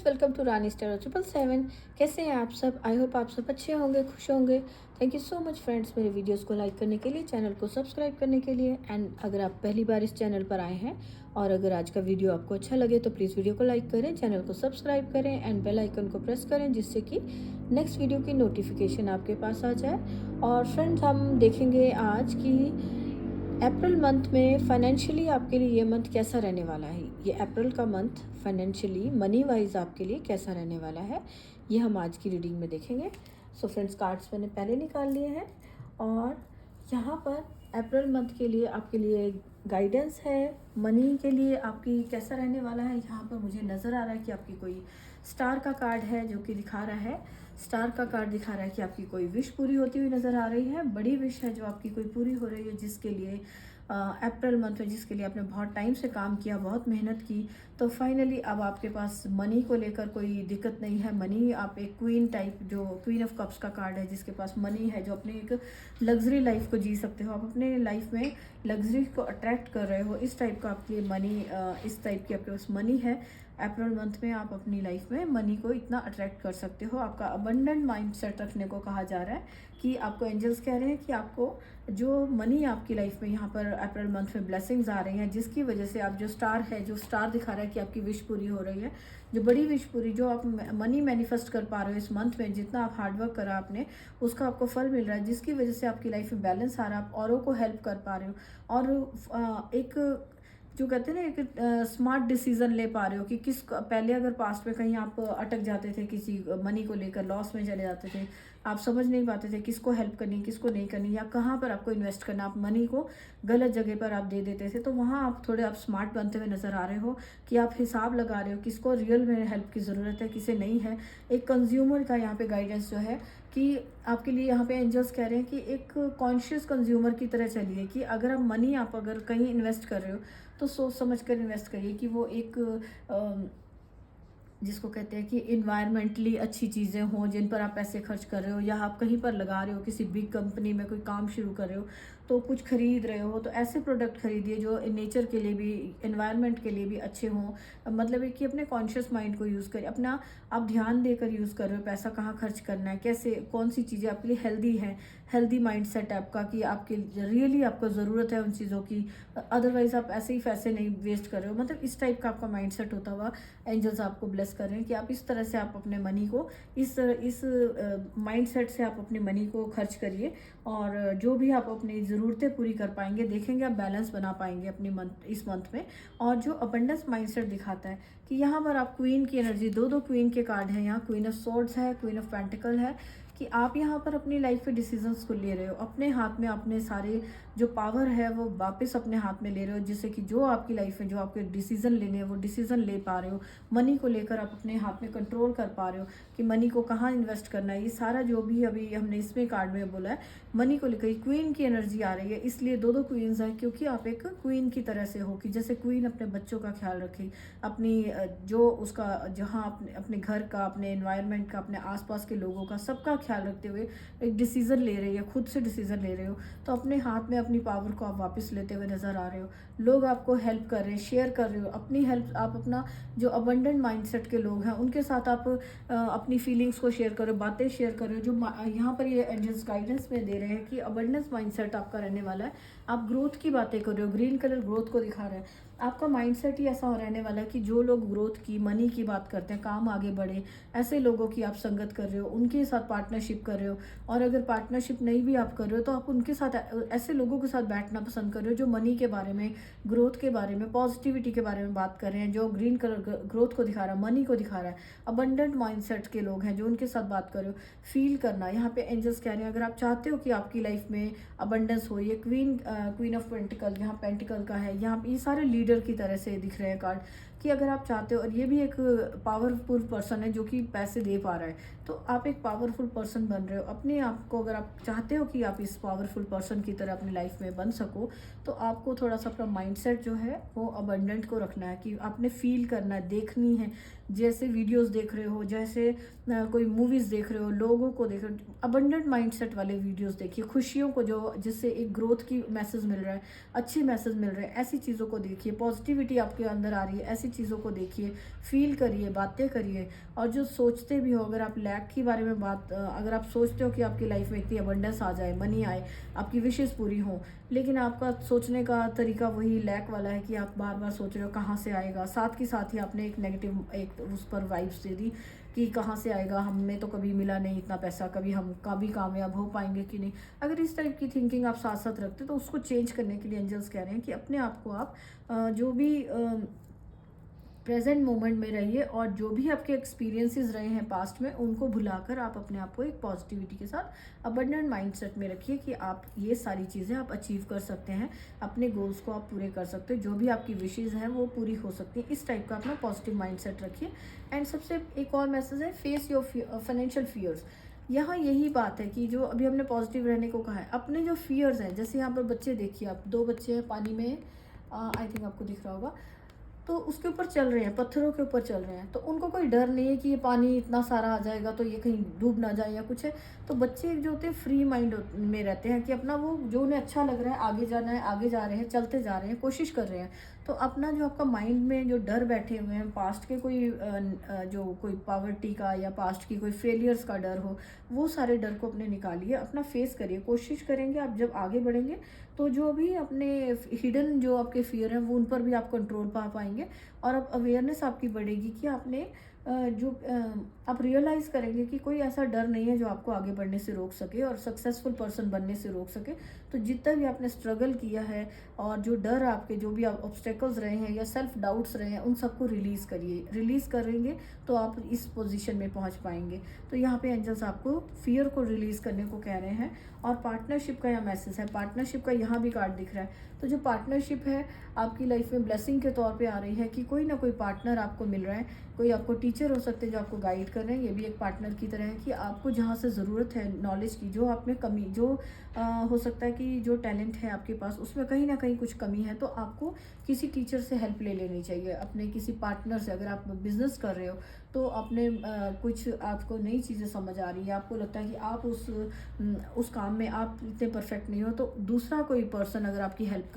Welcome to Rani star 777। कैसे हैं आप सब? आई होप आप सब अच्छे होंगे, खुश होंगे। Thank you so much friends, मेरे वीडियोस को लाइक करने के लिए, चैनल को सब्सक्राइब करने के लिए। एंड अगर आप पहली बार इस चैनल पर आए हैं और अगर आज का वीडियो आपको अच्छा लगे तो प्लीज़ वीडियो को लाइक करें, चैनल को सब्सक्राइब करें एंड बेल आइकन को प्रेस करें, जिससे कि नेक्स्ट वीडियो की नोटिफिकेशन आपके पास आ जाए। और फ्रेंड्स, हम देखेंगे आज की अप्रैल मंथ में फाइनेंशियली आपके लिए ये मंथ कैसा रहने वाला है। ये अप्रैल का मंथ फाइनेंशियली मनी वाइज आपके लिए कैसा रहने वाला है, ये हम आज की रीडिंग में देखेंगे। सो फ्रेंड्स, कार्ड्स मैंने पहले निकाल लिए हैं और यहाँ पर अप्रैल मंथ के लिए आपके लिए गाइडेंस है। मनी के लिए आपकी कैसा रहने वाला है, यहाँ पर मुझे नज़र आ रहा है कि आपकी कोई स्टार का कार्ड है जो कि दिखा रहा है, स्टार का कार्ड दिखा रहा है कि आपकी कोई विश पूरी होती हुई नज़र आ रही है। बड़ी विश है जो आपकी कोई पूरी हो रही है, जिसके लिए अप्रैल मंथ में जिसके लिए आपने बहुत टाइम से काम किया, बहुत मेहनत की, तो फाइनली अब आपके पास मनी को लेकर कोई दिक्कत नहीं है। मनी, आप एक क्वीन टाइप, जो क्वीन ऑफ कप्स का कार्ड है, जिसके पास मनी है, जो अपने एक लग्जरी लाइफ को जी सकते हो, आप अपने लाइफ में लग्जरी को अट्रैक्ट कर रहे हो, इस टाइप का आपके मनी, इस टाइप की आपके पास मनी है। अप्रैल मंथ में आप अपनी लाइफ में मनी को इतना अट्रैक्ट कर सकते हो। आपका अबंडेंट माइंडसेट रखने को कहा जा रहा है कि आपको एंजल्स कह रहे हैं कि आपको जो मनी आपकी लाइफ में यहाँ पर अप्रैल मंथ में ब्लेसिंग्स आ रही हैं, जिसकी वजह से आप जो स्टार है, जो स्टार दिखा रहा है कि आपकी विश पूरी हो रही है, जो बड़ी विश पूरी, जो आप मनी मैनिफेस्ट कर पा रहे हो इस मंथ में, जितना आप हार्डवर्क करा आपने उसका आपको फल मिल रहा है, जिसकी वजह से आपकी लाइफ में बैलेंस आ रहा है, आप औरों को हेल्प कर पा रहे हो और एक जो कहते हैं ना, एक स्मार्ट डिसीजन ले पा रहे हो कि किस, पहले अगर पास्ट में कहीं आप अटक जाते थे, किसी मनी को लेकर लॉस में चले जाते थे, आप समझ नहीं पाते थे किसको हेल्प करनी, किसको नहीं करनी, या कहाँ पर आपको इन्वेस्ट करना, आप मनी को गलत जगह पर आप दे देते थे, तो वहाँ आप थोड़े आप स्मार्ट बनते हुए नज़र आ रहे हो कि आप हिसाब लगा रहे हो किसको रियल में हेल्प की ज़रूरत है, किसे नहीं है। एक कंज्यूमर का यहाँ पे गाइडेंस जो है कि आपके लिए यहाँ पे एंजल्स कह रहे हैं कि एक कॉन्शियस कंज्यूमर की तरह चलिए, कि अगर आप मनी, आप अगर कहीं इन्वेस्ट कर रहे हो तो सोच समझ कर इन्वेस्ट करिए, कि वो एक जिसको कहते हैं कि इन्वायरमेंटली अच्छी चीज़ें हों, जिन पर आप पैसे खर्च कर रहे हो, या आप कहीं पर लगा रहे हो, किसी बिग कंपनी में कोई काम शुरू कर रहे हो, तो कुछ खरीद रहे हो, तो ऐसे प्रोडक्ट खरीदिए जो नेचर के लिए भी, इन्वायरमेंट के लिए भी अच्छे हों। मतलब है कि अपने कॉन्शियस माइंड को यूज़ करिए, अपना आप ध्यान देकर यूज़ कर रहे हो, पैसा कहाँ खर्च करना है, कैसे, कौन सी चीज़ें आपके लिए हेल्दी है, हेल्दी माइंड सेट आपका, कि आपके रियली आपको ज़रूरत है उन चीज़ों की, अदरवाइज़ आप ऐसे ही पैसे नहीं वेस्ट कर रहे हो। मतलब इस टाइप का आपका माइंड सेट होता हुआ एंजल्स आपको ब्लेस कर रहे हैं कि आप इस तरह से आप अपने मनी को, इस माइंड सेट से आप अपने मनी को खर्च करिए, और जो भी आप अपनी ज़रूरतें पूरी कर पाएंगे, देखेंगे आप बैलेंस बना पाएंगे अपनी मंथ, इस मंथ में। और जो अबंडेंस माइंडसेट दिखाता है कि यहाँ पर आप क्वीन की एनर्जी, दो क्वीन के कार्ड हैं यहाँ, क्वीन ऑफ सोर्ड्स है, क्वीन ऑफ पेंटिकल है, कि आप यहाँ पर अपनी लाइफ के डिसीजंस को ले रहे हो अपने हाथ में, अपने सारे जो पावर है वो वापस अपने हाथ में ले रहे हो, जिससे कि जो आपकी लाइफ में जो आपके डिसीजन लेने हैं वो डिसीजन ले पा रहे हो। मनी को लेकर आप अपने हाथ में कंट्रोल कर पा रहे हो कि मनी को कहाँ इन्वेस्ट करना है, ये सारा जो भी अभी हमने इसमें कार्ड में बोला है, मनी को लेकर क्वीन की एनर्जी आ रही है। इसलिए दो क्वींस हैं, क्योंकि आप एक क्वीन की तरह से हो, कि जैसे क्वीन अपने बच्चों का ख्याल रखे, अपनी जो उसका, जहाँ अपने अपने घर का, अपने एनवायरनमेंट का, अपने आसपास के लोगों का, सबका ख्याल रखते हुए एक डिसीज़न ले रही है, खुद से डिसीज़न ले रहे हो, तो अपने हाथ में अपनी पावर को आप वापस लेते हुए नज़र आ रहे हो। लोग आपको हेल्प कर रहे हैं, शेयर कर रहे हो अपनी हेल्प, आप अपना जो अबंडेंट माइंडसेट के लोग हैं उनके साथ आप अपनी फीलिंग्स को शेयर करो, बातें शेयर करो, जो यहाँ पर ये एंजल्स गाइडेंस में दे रहे हैं कि अबंडेंस माइंडसेट आपका रहने वाला है। आप ग्रोथ की बातें कर रहे हो, ग्रीन कलर ग्रोथ को दिखा रहा है। आपका माइंडसेट ही ऐसा रहने वाला है कि जो लोग ग्रोथ की, मनी की बात करते हैं, काम आगे बढ़े, ऐसे लोगों की आप संगत कर रहे हो, उनके साथ पार्टनरशिप कर रहे हो। और अगर पार्टनरशिप नहीं भी आप कर रहे हो तो आप उनके साथ, ऐसे लोगों के साथ बैठना पसंद कर रहे हो जो मनी के बारे में, ग्रोथ के बारे में, पॉजिटिविटी के बारे में बात कर रहे हैं, जो ग्रीन कलर ग्रोथ को दिखा रहा है, मनी को दिखा रहा है। अबंडेंट माइंडसेट के लोग हैं जो उनके साथ बात कर रहे हो। फील करना, यहाँ पे एंजल्स कह रहे हैं अगर आप चाहते हो कि आपकी लाइफ में अबंडेंस हो, ये क्वीन ऑफ पेंटिकल यहाँ पेंटिकल का है, यहाँ ये सारे लीडर की तरह से दिख रहे हैं कार्ड, कि अगर आप चाहते हो, और ये भी एक पावरफुल पर्सन है जो कि पैसे दे पा रहा है, तो आप एक पावरफुल पर्सन बन रहे हो अपने आप को। अगर आप चाहते हो कि आप इस पावरफुल पर्सन की तरह अपनी लाइफ में बन सको, तो आपको थोड़ा सा अपना माइंडसेट जो है वो अबंडेंट को रखना है, कि आपने फील करना है, देखनी है, जैसे वीडियोस देख रहे हो, जैसे कोई मूवीज़ देख रहे हो, लोगों को देख रहे हो, अबंडेंट माइंडसेट वाले वीडियोस देखिए, खुशियों को, जो जिससे एक ग्रोथ की मैसेज मिल रहा है, अच्छे मैसेज मिल रहे हैं, ऐसी चीज़ों को देखिए, पॉजिटिविटी आपके अंदर आ रही है, ऐसी चीज़ों को देखिए, फील करिए, बातें करिए। और जो सोचते भी हो, अगर आप लैक के बारे में अगर आप सोचते हो कि आपकी लाइफ में इतनी अबंडेंस आ जाए, मनी आए, आपकी विशेज़ पूरी हों, लेकिन आपका सोचने का तरीका वही लैक वाला है कि आप बार बार सोच रहे हो कहाँ से आएगा, साथ ही आपने एक नेगेटिव एक उस पर वाइब्स दे दी कि कहाँ से आएगा, हमें तो कभी मिला नहीं इतना पैसा, कभी कामयाब हो पाएंगे कि नहीं। अगर इस टाइप की थिंकिंग आप साथ साथ रखते तो उसको चेंज करने के लिए एंजल्स कह रहे हैं कि अपने आप को आप जो भी प्रेजेंट मोमेंट में रहिए, और जो भी आपके एक्सपीरियंसेस रहे हैं पास्ट में उनको भुलाकर आप अपने आप को एक पॉजिटिविटी के साथ अबंडेंट माइंडसेट में रखिए कि आप ये सारी चीज़ें आप अचीव कर सकते हैं, अपने गोल्स को आप पूरे कर सकते हो, जो भी आपकी विशेज़ हैं वो पूरी हो सकती हैं। इस टाइप का अपना पॉजिटिव माइंडसेट रखिए। एंड सबसे एक और मैसेज है, फेस योर फाइनेंशियल फियर्स। यहाँ यही बात है कि जो अभी हमने पॉजिटिव रहने को कहा है, अपने जो फियर्स हैं, जैसे यहाँ पर बच्चे देखिए, आप 2 बच्चे हैं पानी में, आई थिंक आपको दिख रहा होगा, तो उसके ऊपर चल रहे हैं, पत्थरों के ऊपर चल रहे हैं, तो उनको कोई डर नहीं है कि ये पानी इतना सारा आ जाएगा तो ये कहीं डूब ना जाए या कुछ है। तो बच्चे जो होते हैं फ्री माइंड में रहते हैं कि अपना वो जो उन्हें अच्छा लग रहा है, आगे जाना है, आगे जा रहे हैं, चलते जा रहे हैं, कोशिश कर रहे हैं। तो अपना जो आपका माइंड में जो डर बैठे हुए हैं, पास्ट के जो कोई पॉवर्टी का या पास्ट की कोई फेलियर्स का डर हो, वो सारे डर को अपने निकालिए, अपना फेस करिए। कोशिश करेंगे आप जब आगे बढ़ेंगे तो जो भी अपने हिडन जो आपके फियर हैं वो उन पर भी आप कंट्रोल पा पाएंगे, और अब अवेयरनेस आपकी बढ़ेगी कि आपने आप रियलाइज़ करेंगे कि कोई ऐसा डर नहीं है जो आपको आगे बढ़ने से रोक सके और सक्सेसफुल पर्सन बनने से रोक सके। तो जितना भी आपने स्ट्रगल किया है और जो डर आपके, जो भी ऑब्स्टेकल्स रहे हैं या सेल्फ डाउट्स रहे हैं, उन सबको रिलीज़ करिए। रिलीज़ करेंगे तो आप इस पोजीशन में पहुंच पाएंगे। तो यहाँ पे एंजल्स आपको फियर को रिलीज़ करने को कह रहे हैं। और पार्टनरशिप का यह मैसेज है, पार्टनरशिप का यहाँ भी कार्ड दिख रहा है। तो जो पार्टनरशिप है आपकी लाइफ में ब्लेसिंग के तौर पे आ रही है कि कोई ना कोई पार्टनर आपको मिल रहा है। कोई आपको टीचर हो सकते हैं जो आपको गाइड कर रहे हैं, ये भी एक पार्टनर की तरह है कि आपको जहाँ से ज़रूरत है नॉलेज की, जो आप में कमी, जो हो सकता है कि जो टैलेंट है आपके पास उसमें कहीं ना कहीं कुछ कमी है, तो आपको किसी टीचर से हेल्प ले लेनी चाहिए, अपने किसी पार्टनर से। अगर आप बिजनेस कर रहे हो तो अपने कुछ आपको नई चीज़ें समझ आ रही है, आपको लगता है कि आप उस काम में आप इतने परफेक्ट नहीं हो, तो दूसरा कोई पर्सन अगर आपकी हेल्प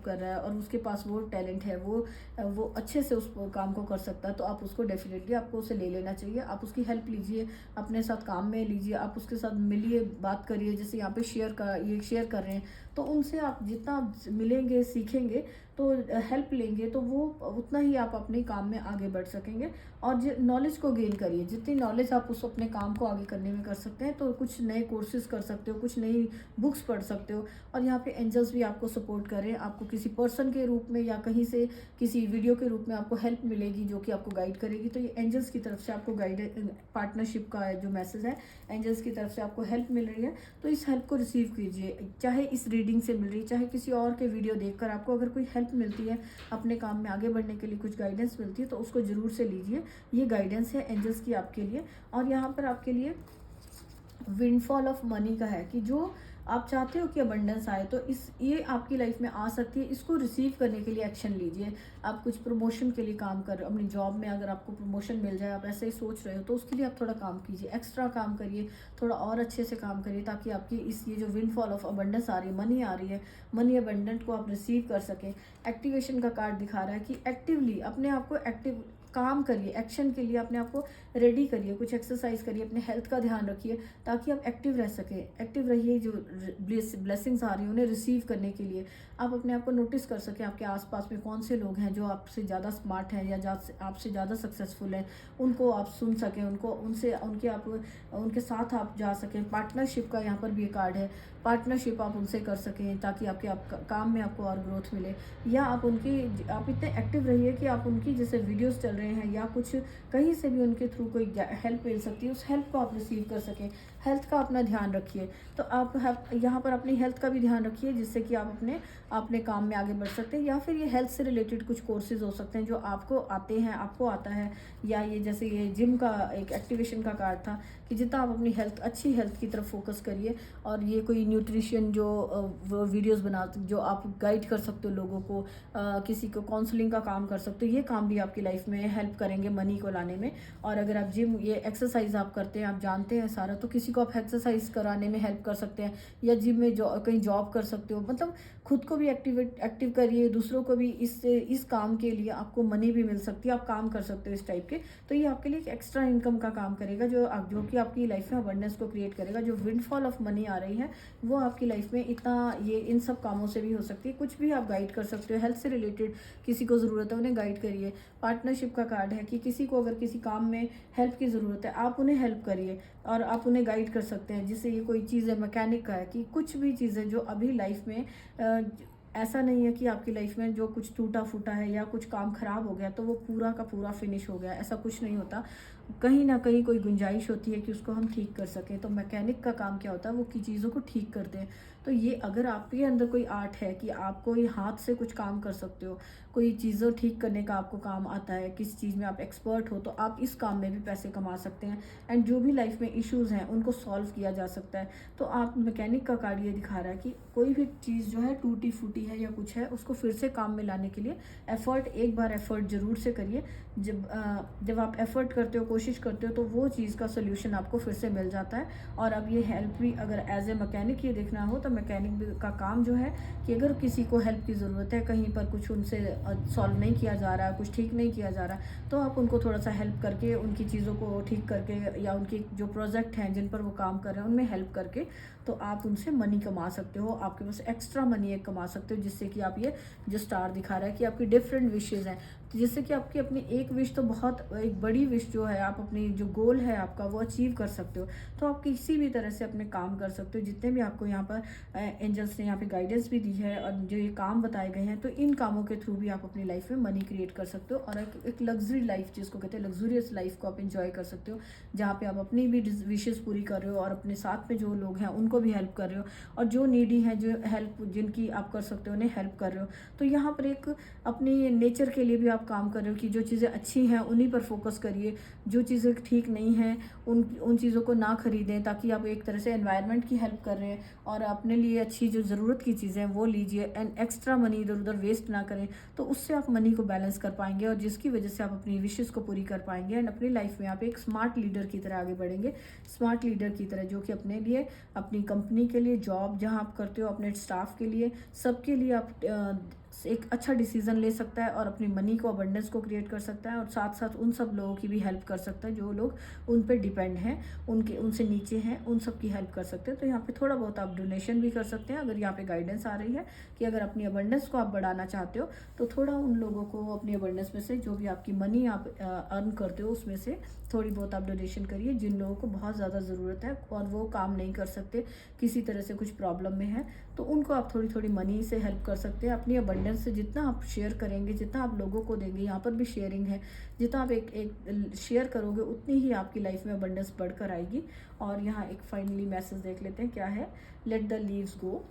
कर रहा है और उसके पास वो टैलेंट है, वो अच्छे से उस काम को कर सकता है, तो आप उसको डेफिनेटली आपको उसे ले लेना चाहिए। आप उसकी हेल्प लीजिए, अपने साथ काम में लीजिए, आप उसके साथ मिलिए, बात करिए। जैसे यहाँ पे शेयर कर रहे हैं, तो उनसे आप जितना मिलेंगे, सीखेंगे, तो हेल्प लेंगे, तो वो उतना ही आप अपने काम में आगे बढ़ सकेंगे। और नॉलेज को गेन करिए, जितनी नॉलेज आप उस अपने काम को आगे करने में कर सकते हैं, तो कुछ नए कोर्सेज कर सकते हो, कुछ नई बुक्स पढ़ सकते हो। और यहाँ पे एंजल्स भी आपको सपोर्ट कर रहे हैं, आपको किसी पर्सन के रूप में या कहीं से किसी वीडियो के रूप में आपको हेल्प मिलेगी जो कि आपको गाइड करेगी। तो ये एंजल्स की तरफ से आपको पार्टनरशिप का जो मैसेज है, एंजल्स की तरफ से आपको हेल्प मिल रही है, तो इस हेल्प को रिसीव कीजिए। चाहे इस रीडिंग से मिल रही है, चाहे किसी और के वीडियो देखकर आपको अगर कोई हेल्प मिलती है, अपने काम में आगे बढ़ने के लिए कुछ गाइडेंस मिलती है, तो उसको ज़रूर से लीजिए। ये गाइडेंस है एंजल्स की आपके लिए। और यहाँ पर आपके लिए विंडफॉल ऑफ मनी का है कि जो आप चाहते हो कि अबंडेंस आए, तो ये आपकी लाइफ में आ सकती है। इसको रिसीव करने के लिए एक्शन लीजिए। आप कुछ प्रमोशन के लिए काम कर रहे हो, अपनी जॉब में अगर आपको प्रमोशन मिल जाए, आप ऐसे ही सोच रहे हो, तो उसके लिए आप थोड़ा काम कीजिए, एक्स्ट्रा काम करिए, थोड़ा और अच्छे से काम करिए, ताकि आपकी ये जो विंडफॉल ऑफ अबंडेंस आ रही है, मनी आ रही है, मनी अबंडेंट को आप रिसीव कर सकें। एक्टिवेशन का कार्ड दिखा रहा है कि एक्टिवली अपने आप को एक्टिव काम करिए, एक्शन के लिए अपने आप को रेडी करिए, कुछ एक्सरसाइज करिए, अपने हेल्थ का ध्यान रखिए, ताकि आप एक्टिव रह सकें। एक्टिव रहिए, जो ब्लेसिंग्स आ रही हैं उन्हें रिसीव करने के लिए आप अपने आप को नोटिस कर सकें, आपके आसपास में कौन से लोग हैं जो आपसे ज़्यादा स्मार्ट हैं या आपसे ज़्यादा सक्सेसफुल हैं, उनको आप सुन सकें, उनके साथ आप जा सकें। पार्टनरशिप का यहाँ पर भी कार्ड है, पार्टनरशिप आप उनसे कर सकें ताकि आपके काम में आपको और ग्रोथ मिले। या आप इतने एक्टिव रहिए कि आप उनकी जैसे वीडियोस चल रहे हैं या कुछ कहीं से भी उनके थ्रू कोई हेल्प मिल सकती है, उस हेल्प को आप रिसीव कर सकें। हेल्थ का अपना ध्यान रखिए। तो आप यहाँ पर अपनी हेल्थ का भी ध्यान रखिए, जिससे कि आप अपने काम में आगे बढ़ सकते हैं। या फिर ये हेल्थ से रिलेटेड कुछ कोर्सेज हो सकते हैं जो आपको आता है, या ये जैसे ये जिम का एक एक्टिवेशन का कार्ड था कि जितना आप अपनी अच्छी हेल्थ की तरफ फोकस करिए। और ये कोई न्यूट्रिशन जो वीडियोस बनाते, जो आप गाइड कर सकते हो लोगों को, किसी को काउंसलिंग का काम कर सकते हो, ये काम भी आपकी लाइफ में हेल्प करेंगे मनी को लाने में। और अगर आप जिम ये एक्सरसाइज आप करते हैं, आप जानते हैं सारा, तो किसी को आप एक्सरसाइज कराने में हेल्प कर सकते हैं, या जिम में कहीं जॉब कर सकते हो। मतलब खुद को भी एक्टिव करिए, दूसरों को भी इस काम के लिए आपको मनी भी मिल सकती है, आप काम कर सकते हो इस टाइप के। तो ये आपके लिए एक एक्स्ट्रा इनकम का काम करेगा, जो कि आपकी लाइफ में अबंडेंस को क्रिएट करेगा। जो विंडफॉल ऑफ मनी आ रही है वो आपकी लाइफ में इतना, ये इन सब कामों से भी हो सकती है। कुछ भी आप गाइड कर सकते हो, हेल्थ से रिलेटेड किसी को ज़रूरत है उन्हें गाइड करिए। पार्टनरशिप का कार्ड है कि किसी को अगर किसी काम में हेल्प की ज़रूरत है, आप उन्हें हेल्प करिए और आप उन्हें गाइड कर सकते हैं। जिससे ये कोई चीज़ है, मैकेनिक का है, कि कुछ भी चीज़ें जो अभी लाइफ में ऐसा नहीं है कि आपकी लाइफ में जो कुछ टूटा फूटा है या कुछ काम खराब हो गया तो वो पूरा का पूरा फिनिश हो गया, ऐसा कुछ नहीं होता। कहीं ना कहीं कोई गुंजाइश होती है कि उसको हम ठीक कर सकें। तो मैकेनिक का काम क्या होता है, वो की चीज़ों को ठीक करते हैं। तो ये अगर आपके अंदर कोई आर्ट है कि आप कोई हाथ से कुछ काम कर सकते हो, कोई चीज़ों ठीक करने का आपको काम आता है, किस चीज़ में आप एक्सपर्ट हो, तो आप इस काम में भी पैसे कमा सकते हैं। एंड जो भी लाइफ में इश्यूज़ हैं उनको सॉल्व किया जा सकता है। तो आप मैकेनिक का कार्ड ये दिखा रहा है कि कोई भी चीज़ जो है टूटी फूटी है या कुछ है, उसको फिर से काम में लाने के लिए एक बार एफर्ट ज़रूर से करिए। जब आप एफर्ट करते हो, कोशिश करते हो, तो वो चीज़ का सोल्यूशन आपको फिर से मिल जाता है। और अब ये हेल्प भी, अगर एज ए मैकेनिक ये देखना हो, तो मैकेनिक का काम जो है कि अगर किसी को हेल्प की ज़रूरत है, कहीं पर कुछ उनसे सॉल्व नहीं किया जा रहा है, कुछ ठीक नहीं किया जा रहा, तो आप उनको थोड़ा सा हेल्प करके, उनकी चीज़ों को ठीक करके, या उनकी जो प्रोजेक्ट हैं जिन पर वो काम कर रहे हैं उनमें हेल्प करके, तो आप उनसे मनी कमा सकते हो। आपके पास एक्स्ट्रा मनी एक कमा सकते हो, जिससे कि आप, ये जो स्टार दिखा रहा है कि आपकी डिफरेंट विशेज़ हैं, जिससे कि आपकी अपनी एक विश तो बहुत एक बड़ी विश जो है, आप अपनी जो गोल है आपका वो अचीव कर सकते हो। तो आप किसी भी तरह से अपने काम कर सकते हो। जितने भी आपको यहाँ पर एंजल्स ने यहाँ पे गाइडेंस भी दी है और जो ये काम बताए गए हैं, तो इन कामों के थ्रू भी आप अपनी लाइफ में मनी क्रिएट कर सकते हो और एक लग्जरी लाइफ, जिसको कहते हैं लग्जूरियस लाइफ, को आप इंजॉय कर सकते हो, जहाँ पे आप अपनी भी विशेज़ पूरी कर रहे हो और अपने साथ में जो लोग हैं उनको भी हेल्प कर रहे हो, और जो नीडी हैं, जो हेल्प जिनकी आप कर सकते हो, उन्हें हेल्प कर रहे हो। तो यहाँ पर एक अपनी नेचर के लिए भी आप काम कर रहे हो कि जो चीज़ें अच्छी हैं उन्हीं पर फोकस करिए, जो चीज़ें ठीक नहीं हैं उन चीज़ों को ना खरीदें, ताकि आप एक तरह से एनवायरनमेंट की हेल्प कर रहे हैं और अपने लिए अच्छी जो ज़रूरत की चीज़ें हैं वो लीजिए। एंड एक्स्ट्रा मनी इधर उधर वेस्ट ना करें, तो उससे आप मनी को बैलेंस कर पाएंगे और जिसकी वजह से आप अपनी विशेज़ को पूरी कर पाएंगे एंड अपनी लाइफ में आप एक स्मार्ट लीडर की तरह आगे बढ़ेंगे। स्मार्ट लीडर की तरह, जो कि अपने लिए, अपनी कंपनी के लिए, जॉब जहाँ आप करते हो, अपने स्टाफ के लिए, सबके लिए आप एक अच्छा डिसीजन ले सकता है और अपनी मनी को, अबंडेंस को क्रिएट कर सकता है, और साथ साथ उन सब लोगों की भी हेल्प कर सकता है जो लोग उन पे डिपेंड हैं, उनसे नीचे हैं, उन सब की हेल्प कर सकते हैं। तो यहाँ पे थोड़ा बहुत आप डोनेशन भी कर सकते हैं। अगर यहाँ पे गाइडेंस आ रही है कि अगर अपनी अबंडेंस को आप बढ़ाना चाहते हो, तो थोड़ा उन लोगों को अपनी अबंडेंस में से, जो भी आपकी मनी आप अर्न करते हो, उसमें से थोड़ी बहुत आप डोनेशन करिए जिन लोगों को बहुत ज़्यादा ज़रूरत है और वो काम नहीं कर सकते, किसी तरह से कुछ प्रॉब्लम में है, तो उनको आप थोड़ी थोड़ी मनी से हेल्प कर सकते हैं। अपनी अबंडेंस से जितना आप शेयर करेंगे, जितना आप लोगों को देंगे, यहाँ पर भी शेयरिंग है, जितना आप एक शेयर करोगे उतनी ही आपकी लाइफ में अबंडेंस बढ़कर आएगी। और यहाँ एक फाइनली मैसेज देख लेते हैं क्या है। Let the leaves go.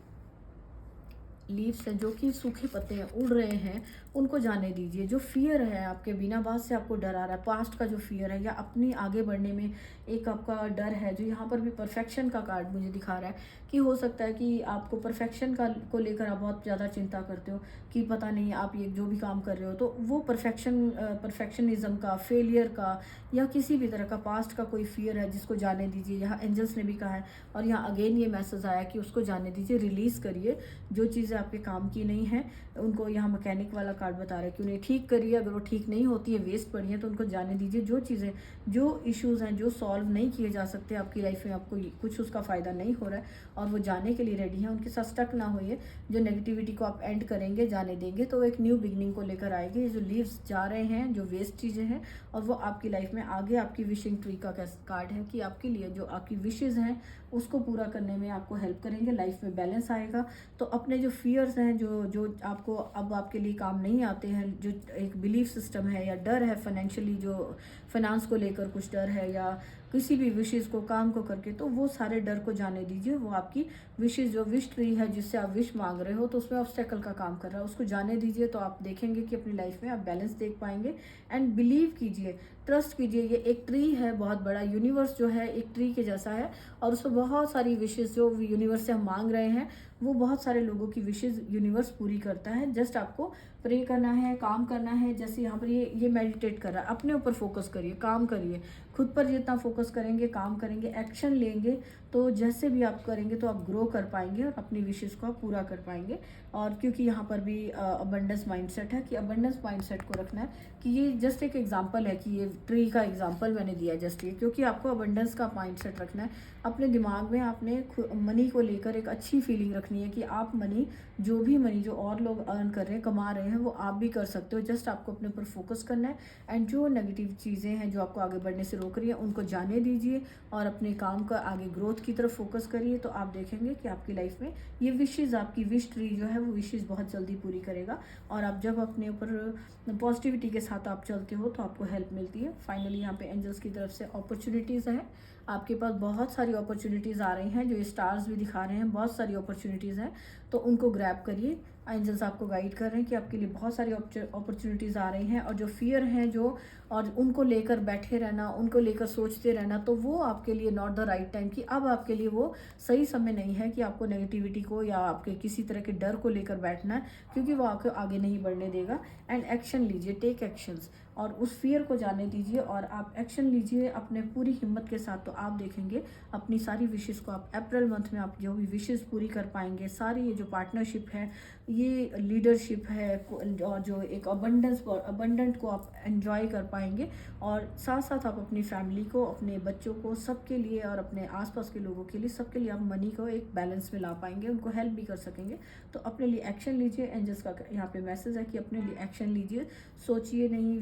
Leaves हैं जो कि सूखे पत्ते हैं, उड़ रहे हैं, उनको जाने दीजिए। जो फियर है आपके, बिना बात से आपको डर आ रहा है, पास्ट का जो फियर है या अपनी आगे बढ़ने में एक आपका डर है, जो यहाँ पर भी परफेक्शन का कार्ड मुझे दिखा रहा है कि हो सकता है कि आपको परफेक्शन को लेकर आप बहुत ज़्यादा चिंता करते हो कि पता नहीं आप ये जो भी काम कर रहे हो, तो वो परफेक्शनिज्म का, फेलियर का, या किसी भी तरह का पास्ट का कोई फियर है, जिसको जाने दीजिए। यहाँ एंजल्स ने भी कहा है और यहाँ अगेन ये मैसेज आया कि उसको जाने दीजिए, रिलीज़ करिए। जो चीज़ें आपके काम की नहीं है उनको, यहाँ मैकेनिक वाला कार्ड बता रहा है कि उन्हें ठीक करिए। अगर वो ठीक नहीं होती है, वेस्ट पड़ी है, तो उनको जाने दीजिए। जो चीज़ें, जो इश्यूज़ हैं जो सॉल्व नहीं किए जा सकते आपकी लाइफ में, आपको कुछ उसका फ़ायदा नहीं हो रहा है और वो जाने के लिए रेडी है, उनके साथ स्टक ना होइए। जो नेगेटिविटी को आप एंड करेंगे, जाने देंगे, तो एक न्यू बिगनिंग को लेकर आएगी। ये जो लीव्स जा रहे हैं, जो वेस्ट चीज़ें हैं, और वो आपकी लाइफ में आगे आपकी विशिंग ट्री का कार्ड है कि आपके लिए जो आपकी विशेज़ हैं उसको पूरा करने में आपको हेल्प करेंगे। लाइफ में बैलेंस आएगा। तो अपने जो फियर्स हैं, जो आपको अब आपके लिए काम नहीं आते हैं, जो एक बिलीफ सिस्टम है या डर है फाइनेंशियली, जो फाइनेंस को लेकर कुछ डर है या किसी भी विशेज़ को, काम को करके, तो वो सारे डर को जाने दीजिए। वो आपकी विशेज़, जो विश ट्री है जिससे आप विश मांग रहे हो, तो उसमें ऑब्स्टेकल का काम कर रहा है, उसको जाने दीजिए। तो आप देखेंगे कि अपनी लाइफ में आप बैलेंस देख पाएंगे। एंड बिलीव कीजिए, ट्रस्ट कीजिए। ये एक ट्री है बहुत बड़ा, यूनिवर्स जो है एक ट्री के जैसा है और उसमें बहुत सारी विशेज़ जो यूनिवर्स से हम मांग रहे हैं, वो बहुत सारे लोगों की विशेज़ यूनिवर्स पूरी करता है। जस्ट आपको प्रे करना है, काम करना है। जैसे यहाँ पर ये मेडिटेट कर रहा है, अपने ऊपर फोकस करिए, काम करिए, खुद पर जितना फोकस करेंगे, काम करेंगे, एक्शन लेंगे, तो जैसे भी आप करेंगे तो आप ग्रो कर पाएंगे और अपनी विशेष को आप पूरा कर पाएंगे। और क्योंकि यहाँ पर भी अबंडेंस माइंडसेट है कि अबंडेंस माइंडसेट को रखना है, कि ये जस्ट एक एग्जांपल है, कि ये ट्री का एग्जांपल मैंने दिया जस्ट ये, क्योंकि आपको अबंडेंस का माइंडसेट रखना है अपने दिमाग में। आपने मनी को लेकर एक अच्छी फीलिंग रखनी है कि आप मनी, जो भी मनी जो और लोग अर्न कर रहे हैं, कमा रहे हैं, वो आप भी कर सकते हो। जस्ट आपको अपने ऊपर फोकस करना है, एंड जो नेगेटिव चीज़ें हैं जो आपको आगे बढ़ने से रोक रही है उनको जाने दीजिए और अपने काम का आगे ग्रोथ की तरफ फोकस करिए। तो आप देखेंगे कि आपकी लाइफ में ये विशेज़, आपकी विश ट्री जो है वो विशेज़ बहुत जल्दी पूरी करेगा। और आप जब अपने ऊपर पॉजिटिविटी के साथ आप चलते हो तो आपको हेल्प मिलती है। फाइनली यहाँ पे एंजल्स की तरफ से अपॉर्चुनिटीज़ हैं, आपके पास बहुत सारी अपॉर्चुनिटीज़ आ रही हैं, जो ये स्टार्स भी दिखा रहे हैं, बहुत सारी अपॉर्चुनिटीज़ हैं, तो उनको ग्रैब करिए। एंजल्स आपको गाइड कर रहे हैं कि आपके लिए बहुत सारी अपॉर्चुनिटीज़ आ रही हैं, और जो फियर हैं जो, और उनको लेकर बैठे रहना, उनको लेकर सोचते रहना, तो वो आपके लिए नॉट द राइट टाइम, कि अब आपके लिए वो सही समय नहीं है कि आपको नेगेटिविटी को या आपके किसी तरह के डर को लेकर बैठना है, क्योंकि वो आपको आगे नहीं बढ़ने देगा। एंड एक्शन लीजिए, टेक एक्शंस, और उस फियर को जाने दीजिए और आप एक्शन लीजिए अपने पूरी हिम्मत के साथ। तो आप देखेंगे अपनी सारी विशेस को, आप अप्रैल मंथ में आप जो भी विशेस पूरी कर पाएंगे। सारी ये जो पार्टनरशिप है, ये लीडरशिप है, और जो एक अबंडेंट को आप एंजॉय कर पाएंगे, और साथ साथ आप अपनी फैमिली को, अपने बच्चों को, सबके लिए, और अपने आसपास के लोगों के लिए, सबके लिए आप मनी को एक बैलेंस में ला पाएंगे, उनको हेल्प भी कर सकेंगे। तो अपने लिए एक्शन लीजिए। एंजल्स का यहाँ पे मैसेज है कि अपने लिए एक्शन लीजिए, सोचिए नहीं,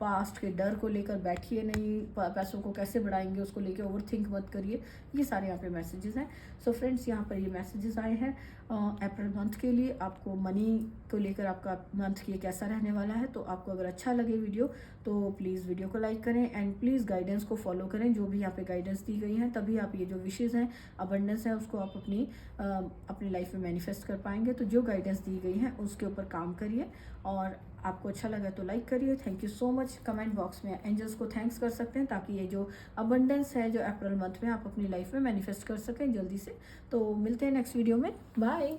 पास्ट के डर को लेकर बैठिए नहीं, पैसों को कैसे बढ़ाएंगे उसको लेकर ओवर थिंक मत करिए। ये सारे यहाँ पे मैसेजेस हैं। सो फ्रेंड्स, यहाँ पर ये मैसेजेस आए हैं अप्रैल मंथ के लिए। आपको मनी को लेकर आपका मंथ ये कैसा रहने वाला है। तो आपको अगर अच्छा लगे वीडियो तो प्लीज़ वीडियो को लाइक करें, एंड प्लीज़ गाइडेंस को फॉलो करें, जो भी यहाँ पे गाइडेंस दी गई है, तभी आप ये जो विशेज़ हैं, अबंडेंस है, उसको आप अपनी लाइफ में मैनिफेस्ट कर पाएंगे। तो जो गाइडेंस दी गई है उसके ऊपर काम करिए, और आपको अच्छा लगा तो लाइक करिए। Thank you so much. Comment box में एंजल्स को थैंक्स कर सकते हैं, ताकि ये जो अबंडेंस है जो अप्रैल मंथ में आप अपनी लाइफ में मैनिफेस्ट कर सकें जल्दी से। तो मिलते हैं नेक्स्ट वीडियो में, बाय।